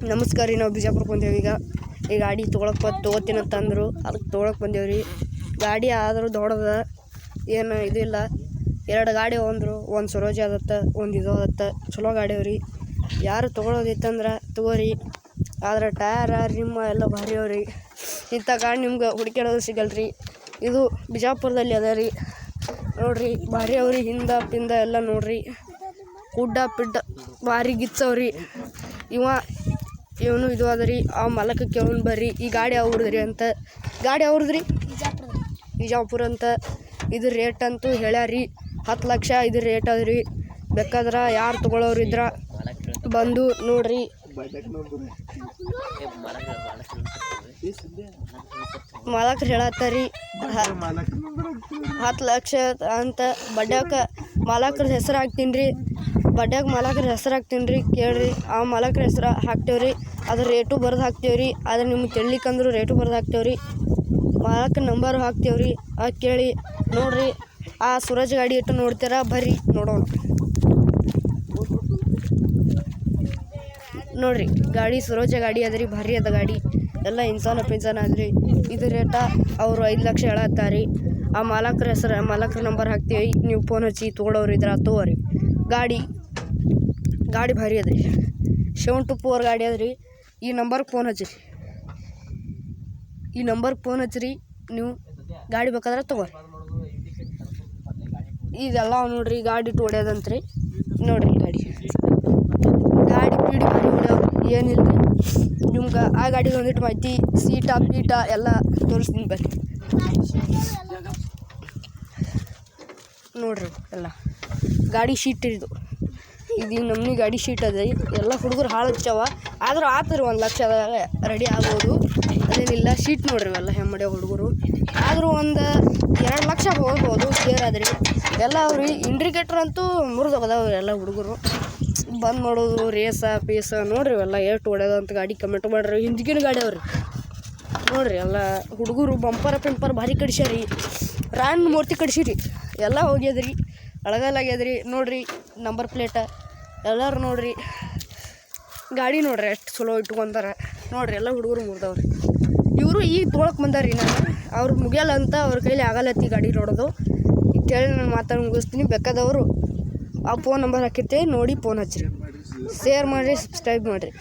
ನಮಸ್ಕಾರ ರೀ. ನಾವು ಬಿಜಾಪುರಕ್ಕೆ ಬಂದೇವಿ. ಈ ಗಾಡಿ ತೊಗೋತೀನಿ ಅಂತಂದರು, ಅದಕ್ಕೆ ತೊಗೊಳಕ್ಕೆ ಬಂದೇವ್ರಿ. ಗಾಡಿ ಆದರೂ ದೊಡ್ಡದ, ಏನು ಇದಿಲ್ಲ. 2 ಗಾಡಿ ಅಂದರು, ಒಂದು ಸರೋಜ ಅದತ್ತ, ಒಂದು ಇದು ಅದತ್ತ. ಚಲೋ ಗಾಡಿ ಅವ್ರಿ. ಯಾರು ತೊಗೊಳೋದಿತ್ತಂದ್ರೆ ತೊಗೋರಿ. ಆದ್ರೆ ಟಯರ ರಿಮ್ಮ ಎಲ್ಲ ಭಾರಿ ಅವ್ರಿ. ಇಂಥ ಗಾಡಿ ನಿಮ್ಗೆ ಹುಡುಕ್ಯಾಡೋದು ಸಿಗಲ್ರಿ. ಇದು ಬಿಜಾಪುರದಲ್ಲಿ ಅದ ರೀ. ನೋಡ್ರಿ ಭಾರಿ ಅವ್ರಿ. ಹಿಂದ ಪಿಂದ ಎಲ್ಲ ನೋಡ್ರಿ, ಗುಡ್ಡ ಪಿಡ್ಡ ಭಾರಿ ಗಿಚ್ಚವ್ರಿ. ಇವನು ಇದು ಅದರಿ. ಆ ಮಲಕ ಕೇಳೋನ್ ಬರ್ರಿ, ಈ ಗಾಡಿ ಅವ್ರದ್ರಿ ಅಂತ. ಗಾಡಿ ಅವ್ರದ್ರಿ ಬಿಜಾಪುರ ಅಂತ. ಇದು ರೇಟ್ ಅಂತೂ ಹೇಳ್ಯಾರಿ 10 ಲಕ್ಷ. ಇದು ರೇಟ್ ಅದ್ರಿ. ಬೇಕಾದ್ರೆ ಯಾರು ತೊಗೊಳೋರು ಇದ್ರ ಬಂದು ನೋಡ್ರಿ. ಮಾಲಕ್ರು ಹೇಳತ್ತಾರಿ 10 ಲಕ್ಷ ಅಂತ. ಬಡ್ಯಾಕ ಮಾಲಕ್ರ ಹೆಸರು ಹಾಕ್ತೀನಿ ರೀ. ಮಾಲಕ್ರ ಹೆಸರು ಹಾಕ್ತೀನಿ ರೀ, ಕೇಳ್ರಿ. ಆ ಮಾಲಕ್ರ ಹೆಸರು ಹಾಕ್ತೇವ್ರಿ. ಅದ್ರ ರೇಟು ಬರೆದು ಹಾಕ್ತೇವ್ರಿ. ಆದ್ರೆ ನಿಮ್ಗೆ ತಿಳಿಲಿಕ್ಕಂದ್ರೂ ರೇಟು ಬರೆದು ಹಾಕ್ತೇವ್ರಿ. ಮಾಲಕ್ರ ನಂಬರು ಹಾಕ್ತೇವ್ರಿ. ಕೇಳಿ ನೋಡ್ರಿ. ಆ ಸುರಜ್ ಗಾಡಿ ಇಟ್ಟು ನೋಡ್ತೀರಾ, ಬರ್ರಿ ನೋಡೋಣ. ನೋಡ್ರಿ ಗಾಡಿ ಸುರೋಜ ಗಾಡಿ ಅದ್ರಿ. ಭಾರಿ ಅದ ಗಾಡಿ. ಎಲ್ಲ ಇನ್ಸಾನ ಅದ್ರಿ. ಇದು ರೇಟ ಅವರು 5 ಲಕ್ಷ ಹೇಳತ್ತಾರಿ. ಆ ಮಾಲಕ್ರ ಹೆಸರು, ಮಾಲಕ್ರ ನಂಬರ್ ಹಾಕ್ತೀವಿ. ನೀವು ಫೋನ್ ಹಚ್ಚಿ ತೊಗೊಳೋರು ಇದ್ರೆ ತೊಗೋರಿ. ಗಾಡಿ ಭಾರಿ ಅದ್ರಿ. 724 ಗಾಡಿ ಅದ್ರಿ. ಈ ನಂಬರ್ಗೆ ಫೋನ್ ಹಚ್ಚಿರಿ. ನೀವು ಗಾಡಿ ಬೇಕಾದ್ರೆ ತೊಗೋರಿ. ಇದೆಲ್ಲ ನೋಡ್ರಿ ಗಾಡಿ ಇಟ್ಟು ಹೊಡ್ಯೋದಂತ್ರಿ. ನೋಡ್ರಿ ಗಾಡಿ ಪೀಡಿ ಭಾರಿ ಹೊಡ್ಯಾವ್ರಿ. ಏನಿಲ್ರಿ ನಿಮ್ಗೆ ಆ ಗಾಡಿಗೆ ಒಂದಿಟ್ಟು ಮಾಹಿತಿ, ಪೀಟ ಎಲ್ಲ ತೋರಿಸ್ತೀನಿ ಬರ್ರಿ. ನೋಡ್ರಿ ಎಲ್ಲ ಗಾಡಿ ಶೀಟ್ ಇದು ನಮ್ಮನೆ ಗಾಡಿ ಶೀಟ್ ಅದ. ಎಲ್ಲ ಹುಡುಗರು ಹಾಳು ಹಚ್ಚವ. ಆದರೂ ಆತರಿ 1 ಲಕ್ಷದಾಗ ರೆಡಿ ಆಗ್ಬೋದು, ಅದೇನಿಲ್ಲ. ಶೀಟ್ ನೋಡ್ರಿ ಇವೆಲ್ಲ ಹೆಮ್ಮಡೆ ಹುಡುಗರು. ಆದರೂ ಒಂದು 2 ಲಕ್ಷ ಹೋಗ್ಬೋದು ಸೇರಾದ್ರಿ. ಎಲ್ಲ ಅವ್ರಿ ಇಂಡಿಕೇಟ್ರ್ ಅಂತೂ ಮುರಿದೋಗದವ್ರಿ. ಎಲ್ಲ ಹುಡುಗರು ಬಂದ್ ಮಾಡೋದು ಪೀಸ ನೋಡ್ರಿ. ಇವೆಲ್ಲ ಎಷ್ಟು ಹೊಡ್ಯೋದಂತ ಗಾಡಿ ಕಮೆಂಟ್ ಮಾಡ್ರಿ. ಹಿಂದಿಗಿನ ಗಾಡಿ ಅವ್ರಿ ನೋಡ್ರಿ. ಎಲ್ಲ ಹುಡುಗರು ಬಂಪರ್ ಭಾರಿ ಕಡಿಸ್ಯಾರಿ. ರಾಯಣ್ಣ ಮೂರ್ತಿ ಕಡಿಸಿರಿ. ಎಲ್ಲ ಹೋಗ್ಯದ್ರಿ, ಅಳಗಲ್ಲಾಗ್ಯದ್ರಿ. ನೋಡ್ರಿ ನಂಬರ್ ಪ್ಲೇಟ ಎಲ್ಲರೂ ನೋಡ್ರಿ. ಗಾಡಿ ನೋಡ್ರಿ ಎಷ್ಟು ಚಲೋ ಇಟ್ಕೊಂತಾರೆ ನೋಡ್ರಿ. ಎಲ್ಲ ಹುಡುಗರು ಮುರಿದವ್ರಿ. ಇವರು ಈಗ ತೊಗೊಳಕ್ಕೆ ಬಂದಾರ್ರಿ. ಅವ್ರು ಮುಗಿಯಲ್ಲ ಅಂತ ಅವ್ರ ಕೈಲಿ ಆಗಲ್ಲತ್ತಿ ಗಾಡಿ ನೋಡೋದು. ಕೇಳಿ ನಾನು ಮಾತಾಡಿ ಮುಗಿಸ್ತೀನಿ. ಬೇಕಾದವರು ಆ ಫೋನ್ ನಂಬರ್ ಹಾಕಿರ್ತೀವಿ, ನೋಡಿ ಫೋನ್ ಹಚ್ಚಿರಿ. ಶೇರ್ ಮಾಡಿರಿ, ಸಬ್ಸ್ಕ್ರೈಬ್ ಮಾಡಿರಿ.